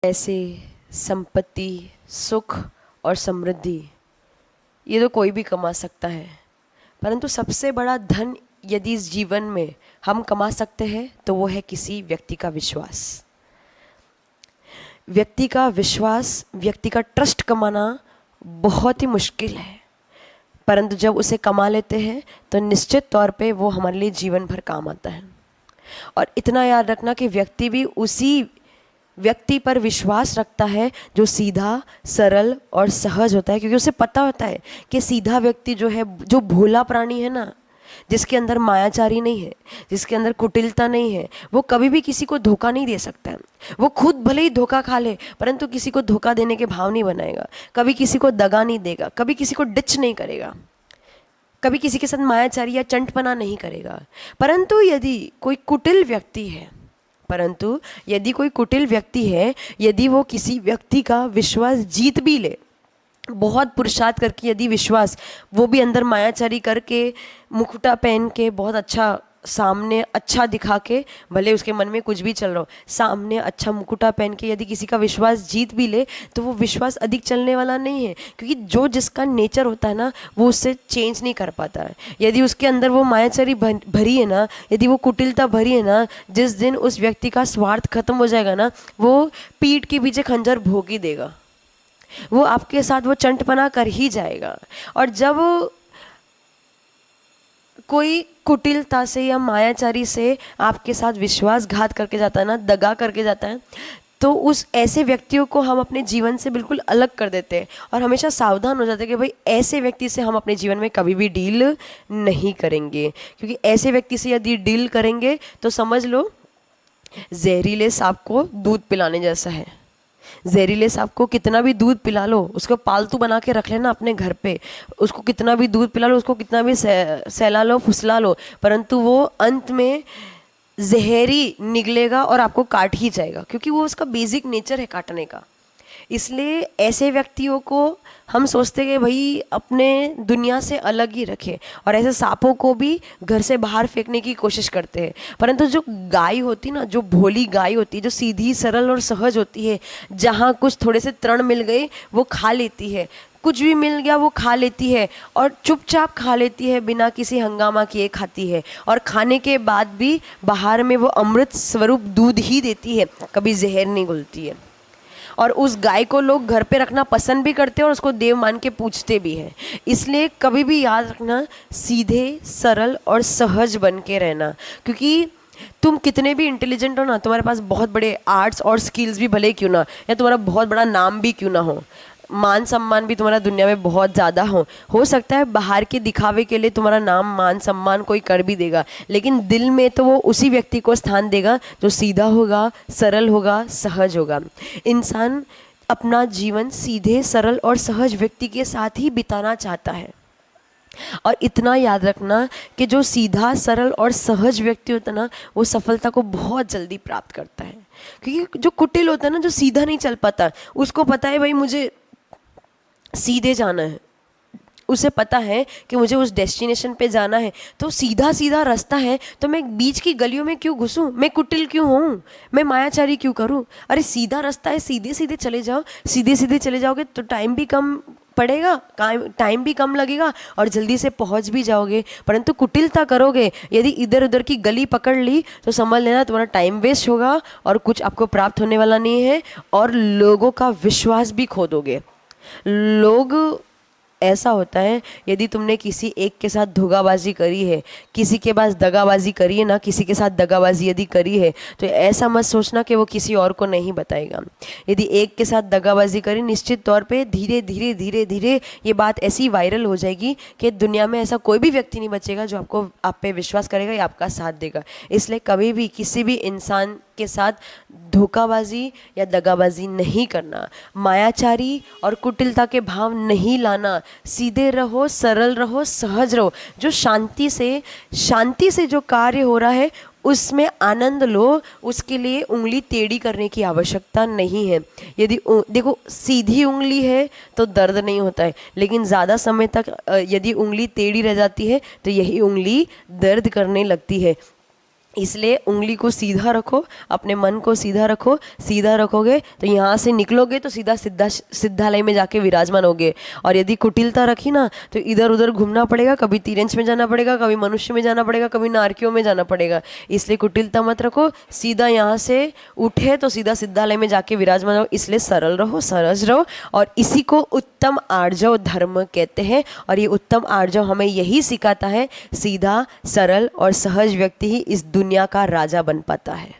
पैसे, संपत्ति, सुख और समृद्धि ये तो कोई भी कमा सकता है, परंतु सबसे बड़ा धन यदि इस जीवन में हम कमा सकते हैं तो वो है किसी व्यक्ति का विश्वास। व्यक्ति का विश्वास, व्यक्ति का ट्रस्ट कमाना बहुत ही मुश्किल है, परंतु जब उसे कमा लेते हैं तो निश्चित तौर पे वो हमारे लिए जीवन भर काम आता है। और इतना याद रखना कि व्यक्ति भी उसी व्यक्ति पर विश्वास रखता है जो सीधा, सरल और सहज होता है, क्योंकि उसे पता होता है कि सीधा व्यक्ति जो है, जो भोला प्राणी है ना, जिसके अंदर मायाचारी नहीं है, जिसके अंदर कुटिलता नहीं है, वो कभी भी किसी को धोखा नहीं दे सकता है। वो खुद भले ही धोखा खा ले परंतु किसी को धोखा देने के भाव नहीं बनाएगा, कभी किसी को दगा नहीं देगा, कभी किसी को डिच नहीं करेगा, कभी किसी के साथ मायाचारी या चंटपना नहीं करेगा। परंतु यदि कोई कुटिल व्यक्ति है, यदि वो किसी व्यक्ति का विश्वास जीत भी ले, बहुत पुरुषार्थ करके यदि विश्वास, वो भी अंदर मायाचारी करके, मुकुटा पहन के, बहुत अच्छा सामने अच्छा दिखा के, भले उसके मन में कुछ भी चल रहा हो, सामने अच्छा मुकुटा पहन के यदि किसी का विश्वास जीत भी ले तो वो विश्वास अधिक चलने वाला नहीं है, क्योंकि जो जिसका नेचर होता है ना वो उससे चेंज नहीं कर पाता है। यदि उसके अंदर वो मायाचारी भरी है ना, यदि वो कुटिलता भरी है ना, जिस दिन उस व्यक्ति का स्वार्थ खत्म हो जाएगा ना, वो पीठ के पीछे खंजर भोग ही देगा, वो आपके साथ वो चंटपना कर ही जाएगा। और जब कोई कुटिलता से या मायाचारी से आपके साथ विश्वासघात करके जाता है ना, दगा करके जाता है, तो उस ऐसे व्यक्तियों को हम अपने जीवन से बिल्कुल अलग कर देते हैं और हमेशा सावधान हो जाते हैं कि भाई ऐसे व्यक्ति से हम अपने जीवन में कभी भी डील नहीं करेंगे, क्योंकि ऐसे व्यक्ति से यदि डील करेंगे तो समझ लो जहरीले सांप को दूध पिलाने जैसा है। जहरीले सांप को कितना भी दूध पिला लो, उसको पालतू बना के रख लेना अपने घर पे, उसको कितना भी दूध पिला लो, उसको कितना भी सहला लो, फुसला लो, परंतु वो अंत में जहरी निकलेगा और आपको काट ही जाएगा, क्योंकि वो उसका बेसिक नेचर है काटने का। इसलिए ऐसे व्यक्तियों को हम सोचते हैं कि भाई अपने दुनिया से अलग ही रखें, और ऐसे सांपों को भी घर से बाहर फेंकने की कोशिश करते हैं। परंतु जो गाय होती ना, जो भोली गाय होती है, जो सीधी, सरल और सहज होती है, जहाँ कुछ थोड़े से तृण मिल गए वो खा लेती है, कुछ भी मिल गया वो खा लेती है और चुपचाप खा लेती है, बिना किसी हंगामा किए खाती है, और खाने के बाद भी बाहर में वो अमृत स्वरूप दूध ही देती है, कभी जहर नहीं घुलती है। और उस गाय को लोग घर पे रखना पसंद भी करते हैं और उसको देव मान के पूजते भी हैं। इसलिए कभी भी याद रखना, सीधे, सरल और सहज बन के रहना, क्योंकि तुम कितने भी इंटेलिजेंट हो ना, तुम्हारे पास बहुत बड़े आर्ट्स और स्किल्स भी भले क्यों ना, या तुम्हारा बहुत बड़ा नाम भी क्यों ना हो, मान सम्मान भी तुम्हारा दुनिया में बहुत ज़्यादा हो सकता है बाहर के दिखावे के लिए तुम्हारा नाम, मान सम्मान कोई कर भी देगा, लेकिन दिल में तो वो उसी व्यक्ति को स्थान देगा जो सीधा होगा, सरल होगा, सहज होगा। इंसान अपना जीवन सीधे, सरल और सहज व्यक्ति के साथ ही बिताना चाहता है। और इतना याद रखना कि जो सीधा, सरल और सहज व्यक्ति होता है ना, वो सफलता को बहुत जल्दी प्राप्त करता है। क्योंकि जो कुटिल होता है ना, जो सीधा नहीं चल पाता, उसको पता है भाई मुझे सीधे जाना है, उसे पता है कि मुझे उस डेस्टिनेशन पे जाना है, तो सीधा सीधा रास्ता है, तो मैं बीच की गलियों में क्यों घुसूं, मैं कुटिल क्यों हूँ, मैं मायाचारी क्यों करूँ। अरे सीधा रास्ता है, सीधे सीधे चले जाओ, सीधे सीधे चले जाओगे तो टाइम भी कम पड़ेगा, टाइम भी कम लगेगा और जल्दी से पहुंच भी जाओगे। परंतु कुटिलता करोगे, यदि इधर उधर की गली पकड़ ली, तो समझ लेना तुम्हारा टाइम वेस्ट होगा और कुछ आपको प्राप्त होने वाला नहीं है, और लोगों का विश्वास भी खो दोगे। लोग, ऐसा होता है, यदि तुमने किसी एक के साथ धोखाबाजी करी है, किसी के पास दगाबाजी करी है ना, किसी के साथ दगाबाजी यदि करी है, तो ऐसा मत सोचना कि वो किसी और को नहीं बताएगा। यदि एक के साथ दगाबाजी करी, निश्चित तौर पे धीरे धीरे धीरे धीरे ये बात ऐसी वायरल हो जाएगी कि दुनिया में ऐसा कोई भी व्यक्ति नहीं बचेगा जो आपको, आप पे विश्वास करेगा या आपका साथ देगा। इसलिए कभी भी किसी भी इंसान के साथ धोखाबाजी या दगाबाजी नहीं करना, मायाचारी और कुटिलता के भाव नहीं लाना, सीधे रहो, सरल रहो, सहज रहो। जो शांति से जो कार्य हो रहा है उसमें आनंद लो, उसके लिए उंगली टेढ़ी करने की आवश्यकता नहीं है। यदि देखो सीधी उंगली है तो दर्द नहीं होता है, लेकिन ज़्यादा समय तक यदि उंगली टेढ़ी रह जाती है तो यही उंगली दर्द करने लगती है। इसलिए उंगली को सीधा रखो, अपने मन को सीधा रखो। सीधा रखोगे तो यहाँ से निकलोगे तो सीधा सिद्धालय में जाके विराजमान होगे। और यदि कुटिलता रखी ना तो इधर उधर घूमना पड़ेगा, कभी तिरंज में जाना पड़ेगा, कभी मनुष्य में जाना पड़ेगा, कभी नारकियों में जाना पड़ेगा। इसलिए कुटिलता मत रखो, सीधा यहाँ से उठे तो सीधा सिद्धालय में जाके विराजमान हो। इसलिए सरल रहो, सहज रहो, और इसी को उत्तम आर्जव धर्म कहते हैं। और ये उत्तम आर्जव हमें यही सिखाता है, सीधा सरल और सहज व्यक्ति ही इस दुनिया का राजा बन पाता है।